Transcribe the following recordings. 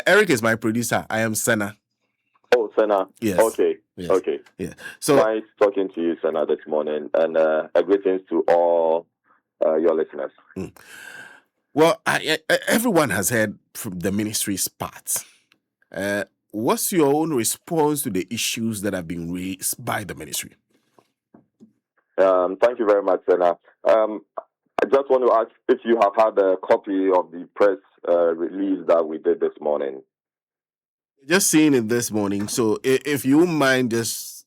Eric is my producer. I am Senna. Oh, Senna. Yes. Okay. Yes. Okay. Yeah. So nice talking to you, Senna, this morning, and greetings to all your listeners. Well, everyone has heard from the ministry's part. What's your own response to the issues that have been raised by the ministry? Thank you very much, Senna. I just want to ask if you have had a copy of the press release that we did this morning. Just seeing it this morning. So if you mind just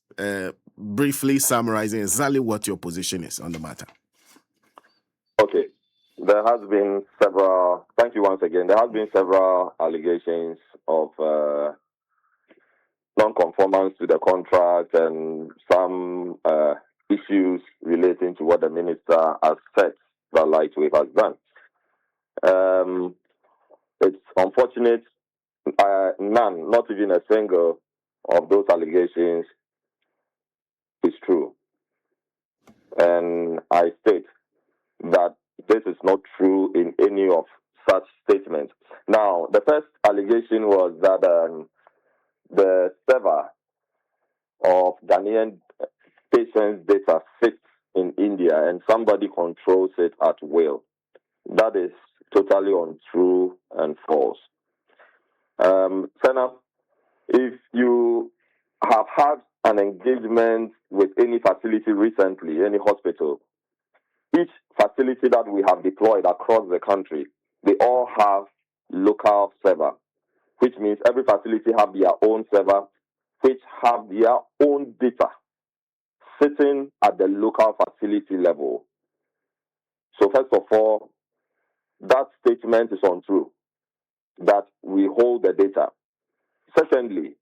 briefly summarizing exactly what your position is on the matter. Okay. There has been several, thank you once again, there has been several allegations of non-conformance to the contract and some issues relating to what the minister has said that Lightwave has done. It's unfortunate, none, not even a single of those allegations is true. And I state that this is not true in any of such statements. Now, the first allegation was that the server of Ghanaian patients' data sits in India and somebody controls it at will. That is totally untrue and false. Senna, if you have had an engagement with any facility recently, any hospital, each facility that we have deployed across the country, they all have local server, which means every facility have their own server, which have their own data sitting at the local facility level. So first of all, that statement is untrue, that we hold the data. Secondly,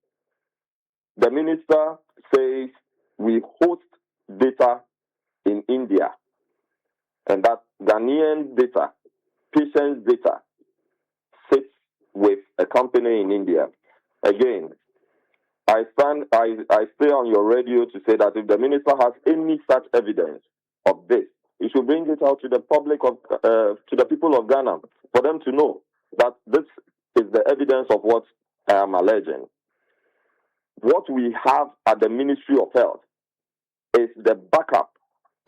the minister says we host data in India and that Ghanaian data, patients' data, sits with a company in India. Again, I stay on your radio to say that if the minister has any such evidence of this, he should bring it out to the public to the people of Ghana for them to know that this is the evidence of what I am alleging. What we have at the Ministry of Health is the backup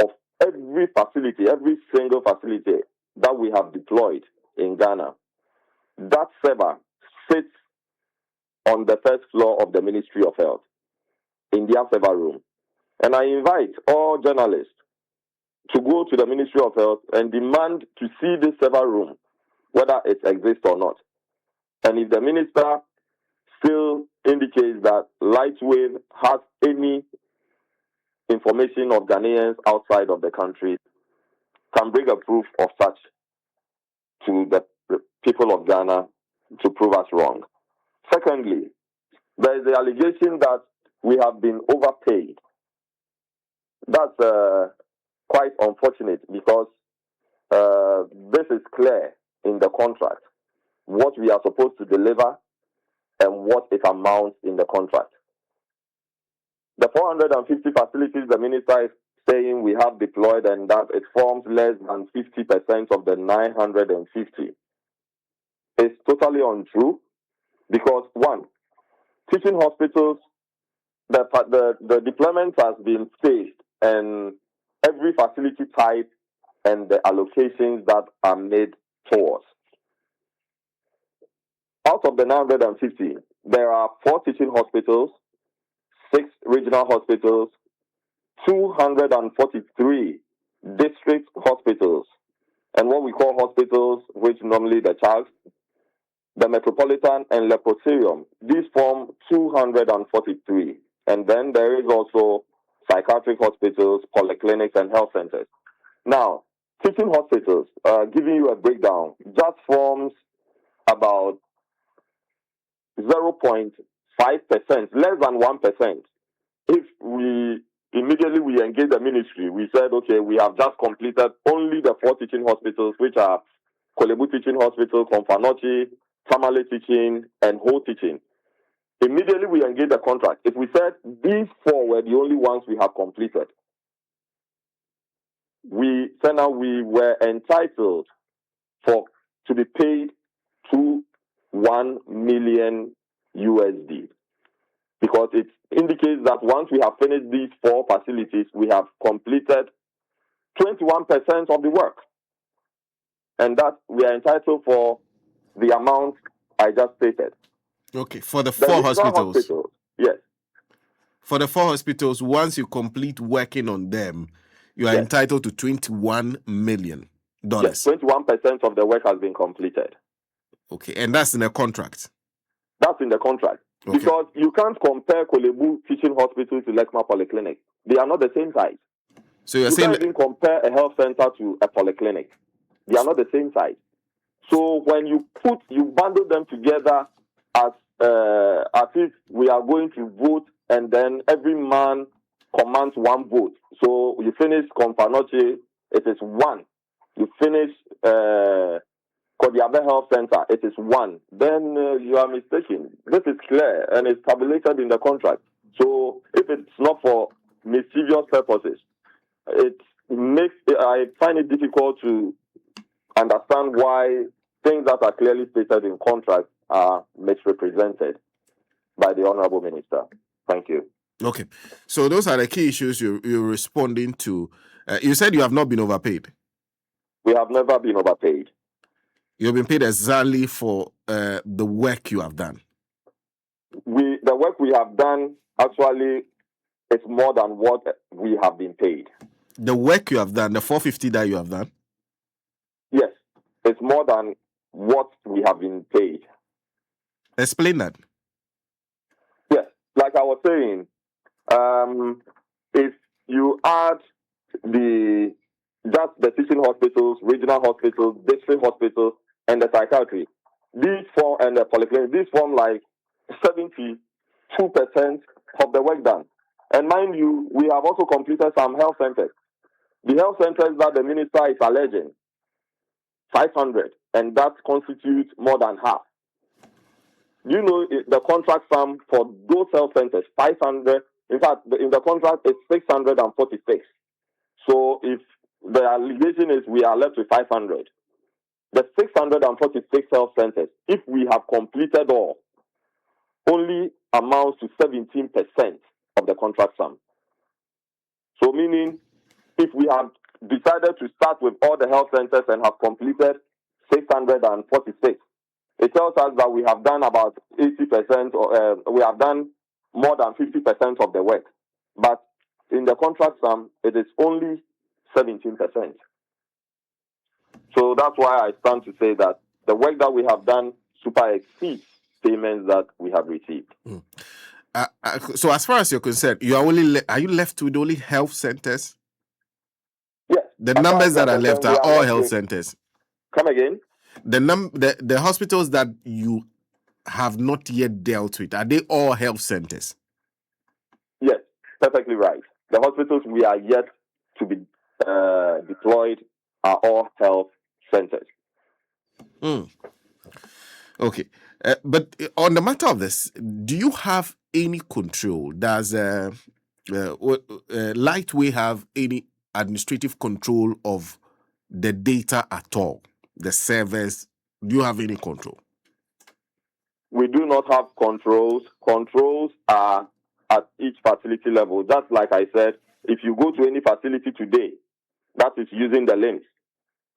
of every facility, every single facility that we have deployed in Ghana. That server sits on the first floor of the Ministry of Health in their server room. And I invite all journalists to go to the Ministry of Health and demand to see this server room, whether it exists or not. And if the minister still indicates that Lightwave has any information of Ghanaians outside of the country, can bring a proof of such to the people of Ghana to prove us wrong. Secondly, there is the allegation that we have been overpaid. That's quite unfortunate because this is clear in the contract, what we are supposed to deliver and what it amounts in the contract. The 450 facilities the minister is saying we have deployed and that it forms less than 50% of the 950 is totally untrue because, one, teaching hospitals, the deployment has been staged and every facility type and the allocations that are made towards. Out of the 950, there are 4 teaching hospitals, 6 regional hospitals, 243 district hospitals, and what we call hospitals, which normally the CHARS, the Metropolitan and Leprosarium. These form 243. And then there is also psychiatric hospitals, polyclinics, and health centers. Now, teaching hospitals, giving you a breakdown, just forms about 0.5%, less than 1%. If we immediately engage the ministry, we said, okay, we have just completed only the 4 teaching hospitals, which are Kolebu Teaching Hospital, Konfanochi, Tamale Teaching, and Ho Teaching. Immediately we engage the contract. If we said these 4 were the only ones we have completed, we were entitled to be paid 1 million USD, because it indicates that once we have finished these 4 facilities, we have completed 21% of the work, and that we are entitled for the amount I just stated. Okay, for the The 4 regional hospitals. Yes. For the 4 hospitals, once you complete working on them, you are Yes. entitled to $21 million. Yes, 21% of the work has been completed. Okay, and that's in a contract. That's in the contract. Okay. Because you can't compare Kolebu Teaching Hospital to Lekma Polyclinic. They are not the same size. So you're You saying can't even compare a health center to a polyclinic. They are not the same size. So when you bundle them together as if we are going to vote, and then every man commands 1 vote. So you finish Companoche, it is 1. You finish Kodiabe Health Center, it is 1. Then you are mistaken. This is clear and it's tabulated in the contract. So if it's not for mischievous purposes, I find it difficult to understand why things that are clearly stated in contracts are misrepresented by the Honorable Minister. Thank you. Okay. So those are the key issues you're responding to. You said you have not been overpaid. We have never been overpaid. You've been paid exactly for the work you have done. The work we have done actually is more than what we have been paid. The work you have done, the 450 that you have done? Yes, it's more than what we have been paid. Explain that. Yes, like I was saying, if you add just the teaching hospitals, regional hospitals, district hospitals, and the psychiatry, these form, and the polyclinic, these form like 72% of the work done. And mind you, we have also completed some health centers. The health centers that the minister is alleging, 500, and that constitutes more than half. You know, the contract sum for those health centers, 500. In fact, in the contract, it's 646. So if the allegation is we are left with 500, the 646 health centers, if we have completed all, only amounts to 17% of the contract sum. So meaning, if we have decided to start with all the health centers and have completed 646, it tells us that we have done about 80%, or we have done more than 50% of the work. But in the contract sum, it is only 17%. So that's why I stand to say that the work that we have done super exceeds payments that we have received. So as far as you're concerned, you are are you left with only health centers? Yes. The numbers that are left are all health centers. Come again? The hospitals that you have not yet dealt with, are they all health centers? Yes, perfectly right. The hospitals we are yet to be deployed are all health centers. Okay. But on the matter of this, do you have any control? Does Lightwave have any administrative control of the data at all? The servers? Do you have any control? We do not have controls. Controls are at each facility level. Just like I said, if you go to any facility today that is using the links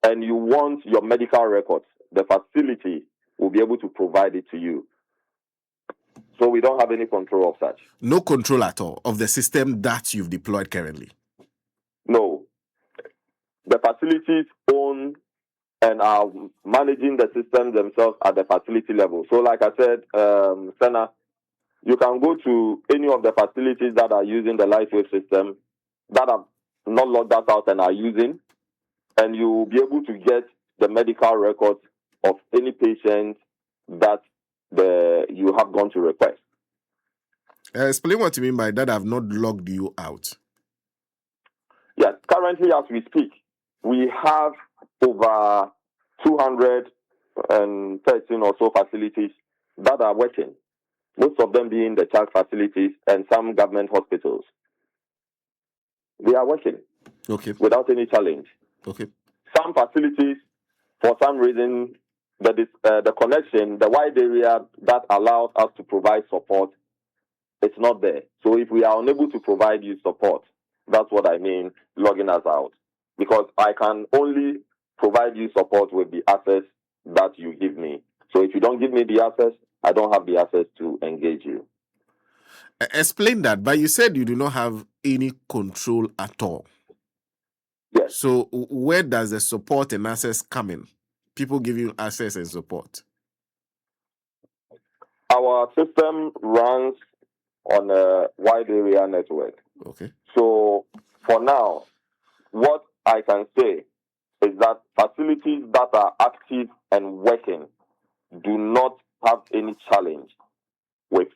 and you want your medical records, the facility will be able to provide it to you. So we don't have any control of such. No control at all of the system that you've deployed currently? No. The facilities own and are managing the systems themselves at the facility level. So like I said, Senna, you can go to any of the facilities that are using the Lightwave system that have not logged that out and are using, and you will be able to get the medical records of any patient that you have gone to request. Explain what you mean by that. I've not logged you out. Yes, currently as we speak, we have over 213 or so facilities that are working, most of them being the child facilities and some government hospitals. They are working without any challenge. Okay. Some facilities, for some reason, the connection, the wide area that allows us to provide support, it's not there. So if we are unable to provide you support, that's what I mean, logging us out. Because I can only provide you support with the access that you give me. So if you don't give me the access, I don't have the access to engage you. Explain that, but you said you do not have any control at all. Yes. So where does the support and access come in? People give you access and support. Our system runs on a wide area network. Okay. So for now, what I can say is that facilities that are active and working do not have any challenge with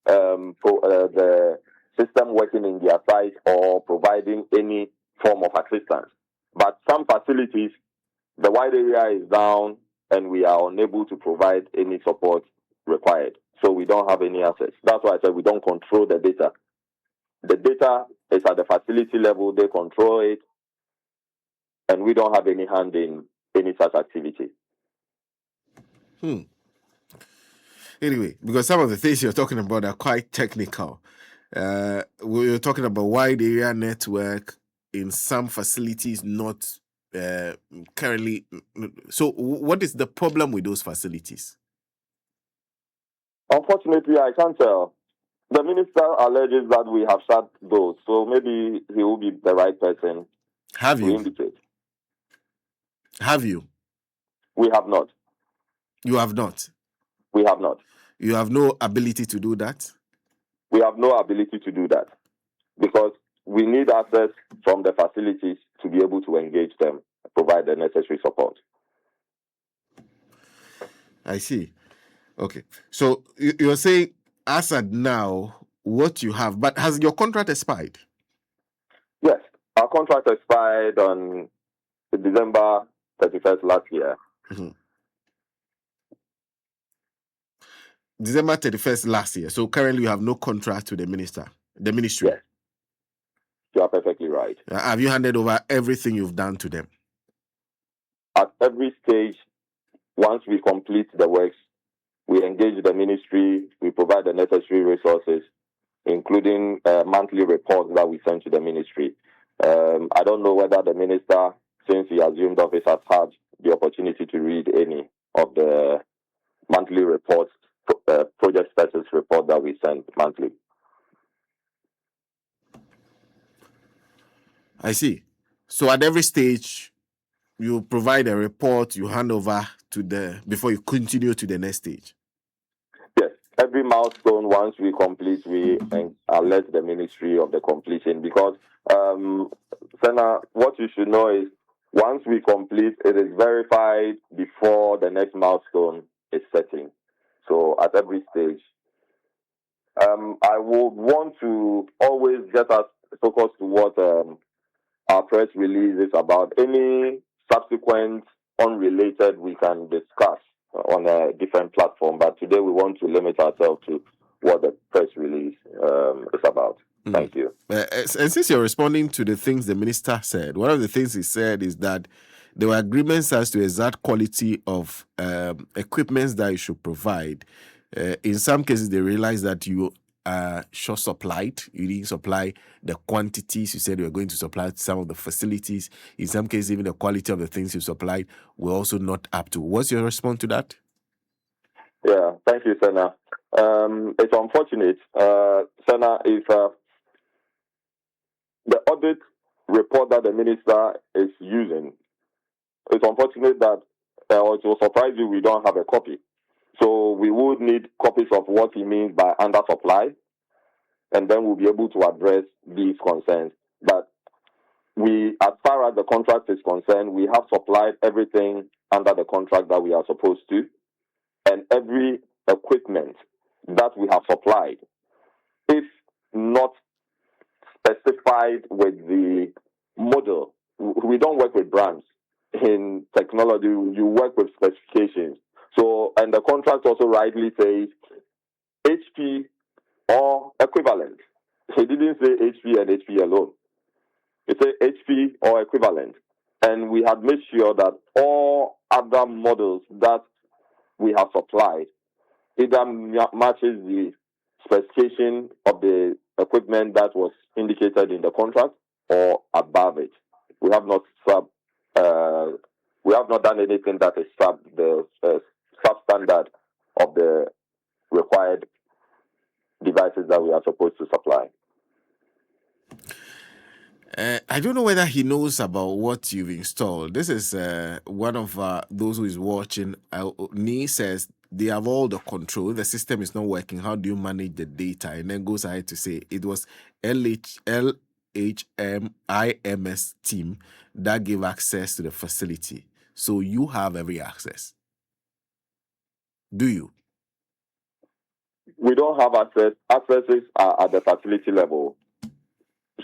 the system working in their site or providing any form of assistance. But some facilities, the wide area is down and we are unable to provide any support required. So we don't have any access. That's why I said we don't control the data. The data is at the facility level, they control it, and we don't have any hand in any such activity. Anyway, because some of the things you're talking about are quite technical. We're talking about wide area network in some facilities, not currently. So what is the problem with those facilities? Unfortunately, I can't tell. The minister alleges that we have shut those, so maybe he will be the right person Have to you? indicate. Have you? We have not. You have not. We have not. You have no ability to do that? We have no ability to do that because we need access from the facilities to be able to engage them, provide the necessary support. I see. Okay. So you're saying, as at now, what you have, but has your contract expired? Yes. Our contract expired on December 31st last year. Mm-hmm. December 31st last year. So currently you have no contract to the ministry. Yes. You are perfectly right. Have you handed over everything you've done to them? At every stage, once we complete the works, we engage the ministry, we provide the necessary resources, including monthly reports that we send to the ministry. I don't know whether the minister, since he assumed office, has had the opportunity to read any of the monthly reports, project status report that we send monthly. I see. So at every stage, you provide a report, you hand over to before you continue to the next stage. Yes, every milestone, once we complete, we alert the ministry of the completion because, Senna, what you should know is once we complete, it is verified before the next milestone is setting. So at every stage, I would want to always get us focused to what our press release is about. Any subsequent unrelated we can discuss on a different platform, but today we want to limit ourselves to what the press release is about. Thank you. And since you're responding to the things the minister said, one of the things he said is that there were agreements as to exact quality of equipment that you should provide. In some cases, they realized that you are short supplied. You didn't supply the quantities you said you were going to supply to some of the facilities. In some cases, even the quality of the things you supplied were also not up to. What's your response to that? Yeah, thank you, Senna. It's unfortunate, Senna, if the audit report that the minister is using, it's unfortunate that it will surprise you we don't have a copy. So we would need copies of what he means by undersupply, and then we'll be able to address these concerns. But as far as the contract is concerned, we have supplied everything under the contract that we are supposed to, and every equipment that we have supplied, if not specified with the model, we don't work with brands. In technology, you work with specifications. So, and the contract also rightly says HP or equivalent. He didn't say HP and HP alone. It said HP or equivalent. And we had made sure that all other models that we have supplied either matches the specification of the equipment that was indicated in the contract or above it. We have not done anything that is the substandard of the required devices that we are supposed to supply. I don't know whether he knows about what you've installed. This is one of those who is watching. Nee says they have all the control. The system is not working. How do you manage the data? And then goes ahead to say it was LHMIMS team that gave access to the facility. So you have every access. Do you? We don't have access. Accesses are at the facility level.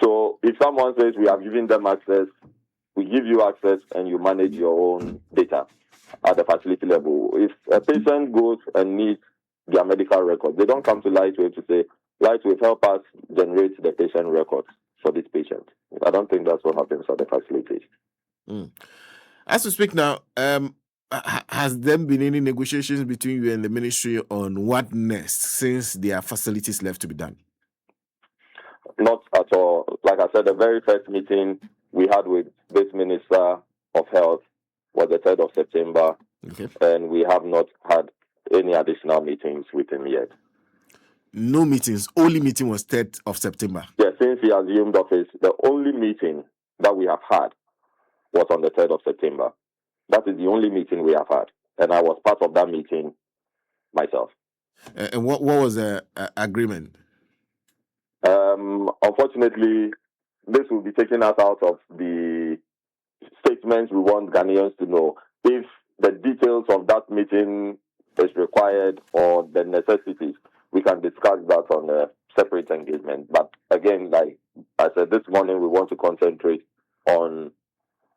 So if someone says we have given them access, we give you access and you manage your own data at the facility level. If a patient goes and needs their medical records, they don't come to Lightwave to say, Lightwave, help us generate the patient records for this patient. I don't think that's what happens at the facilities. As we speak now, has there been any negotiations between you and the ministry on what next since there are facilities left to be done? Not at all. Like I said, the very first meeting we had with this Minister of Health was the 3rd of September, and we have not had any additional meetings with him yet. No meetings. Only meeting was 3rd of September. Yeah, since he assumed office, the only meeting that we have had was on the 3rd of September. That is the only meeting we have had, and I was part of that meeting myself. And what was the agreement? Unfortunately, this will be taking us out of the statements we want Ghanaians to know. If the details of that meeting is required or the necessities, we can discuss that on a separate engagement. But again, like I said, this morning we want to concentrate on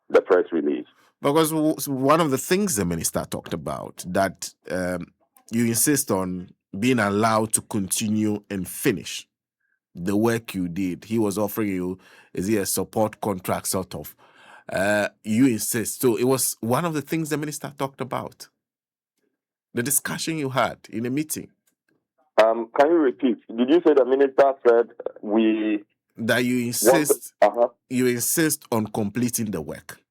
the press release. Because one of the things the minister talked about, that you insist on being allowed to continue and finish the work you did. He was offering you, is it a support contract sort of? You insist. So it was one of the things the minister talked about. The discussion you had in a meeting. Can you repeat? Did you say the minister said that you insist you insist on completing the work?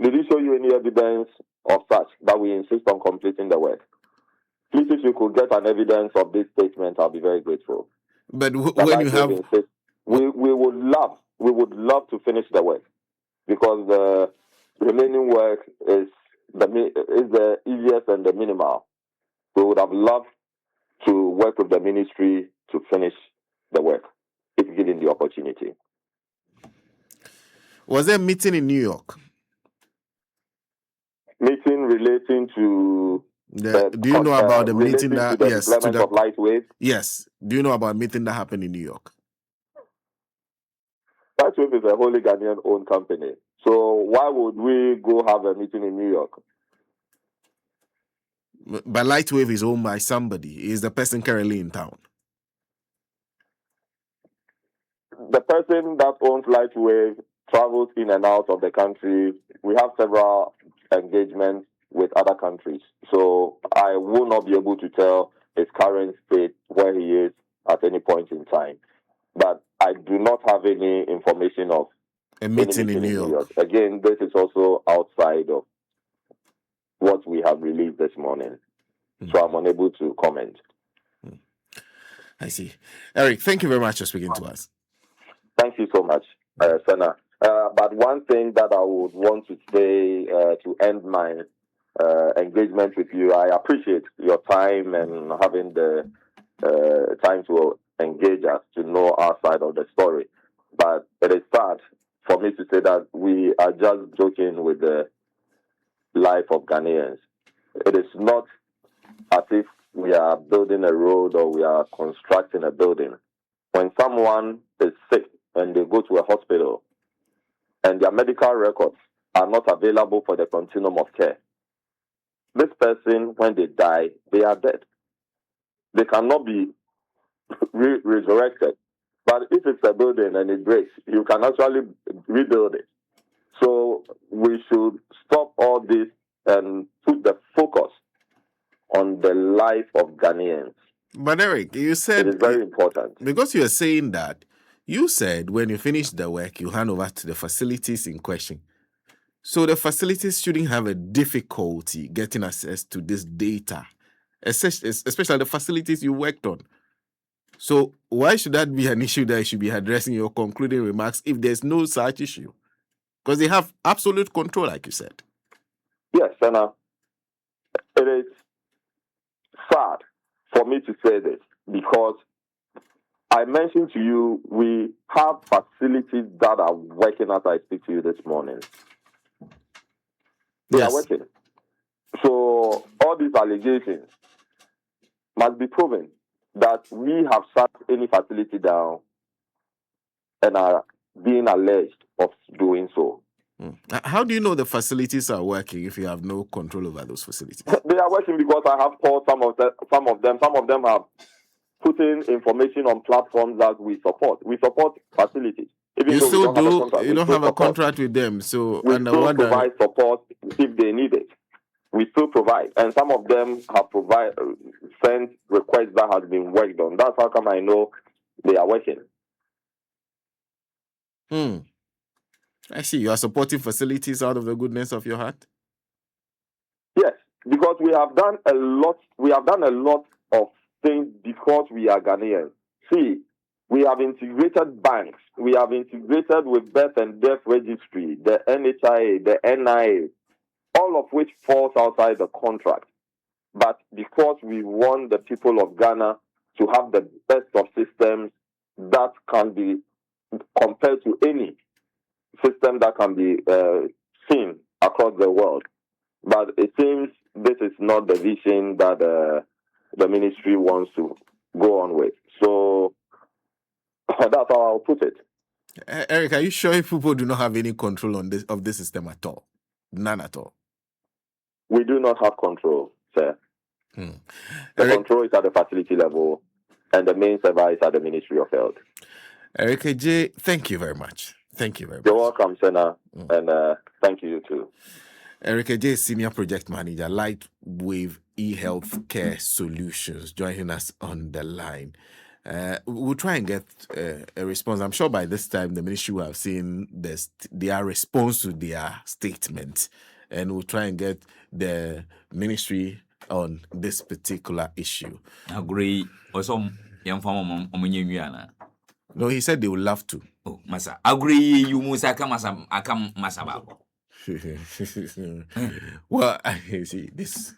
Did he show you any evidence of such that we insist on completing the work? Please, if you could get an evidence of this statement, I'll be very grateful. But when you have, we would love to finish the work, because the remaining work is the easiest and the minimal. We would have loved to work with the ministry to finish the work, if given the opportunity. Was there a meeting in New York? Meeting relating to do you know about the meeting that deployment of Lightwave? Yes. Do you know about a meeting that happened in New York? Lightwave is a wholly Ghanaian owned company. So why would we go have a meeting in New York? But Lightwave is owned by somebody. Is the person currently in town? The person that owns Lightwave travels in and out of the country. We have several engagements with other countries. So I will not be able to tell his current state where he is at any point in time. But I do not have any information of a meeting in New York. Again, this is also outside of what we have released this morning. So I'm unable to comment. I see. Eric, thank you very much for speaking to us. Thank you so much, Senna. But one thing that I would want to say to end my engagement with you, I appreciate your time and having the time to engage us to know our side of the story. But it is sad for me to say that we are just joking with the life of Ghanaians. It is not as if we are building a road or we are constructing a building. When someone is sick and they go to a hospital and their medical records are not available for the continuum of care, this person, when they die, they are dead. They cannot be resurrected. But if it's a building and it breaks, you can actually rebuild it. So we should stop all this and put the focus on the life of Ghanaians. But Eric, you said it is very important. Because you're saying that, you said when you finish the work, you hand over to the facilities in question. So the facilities shouldn't have a difficulty getting access to this data, especially the facilities you worked on. So why should that be an issue that you should be addressing your concluding remarks if there's no such issue? Because they have absolute control, like you said. Yes, and it is sad for me to say this because I mentioned to you we have facilities that are working as I speak to you this morning. They are working. So all these allegations must be proven that we have shut any facility down and are being alleged of doing so. How do you know the facilities are working if you have no control over those facilities? They are working because I have called some of them. Some of them have put in information on platforms that we support. We support facilities. Even you still do. You don't have a support. Contract with them, so we still provide support if they need it. We still provide, and some of them have sent requests that has been worked on. That's how come I know they are working. I see. You are supporting facilities out of the goodness of your heart. Yes, because we have done a lot. We have done a lot of things because we are Ghanaians. See, we have integrated banks. We have integrated with birth and death registry, the NHIA, the NIA, all of which falls outside the contract. But because we want the people of Ghana to have the best of systems that can be compared to any system that can be seen across the world. But it seems this is not the vision that the ministry wants to go on with. So that's how I'll put it. Eric, are you sure if people do not have any control on this system at all? None at all. We do not have control, sir. The control is at the facility level, and the main server is at the Ministry of Health. Eric J, thank you very much. Thank you very much. You're welcome, Senna, and thank you too. Eric J, Senior Project Manager, Lightwave e-health care solutions, joining us on the line. We'll try and get a response. I'm sure by this time the ministry will have seen their response to their statement, and we'll try and get the ministry on this particular issue. Agree. Also, no, he said they would love to. Oh, masa. Agree. You must akam masa babo. Well, I see this.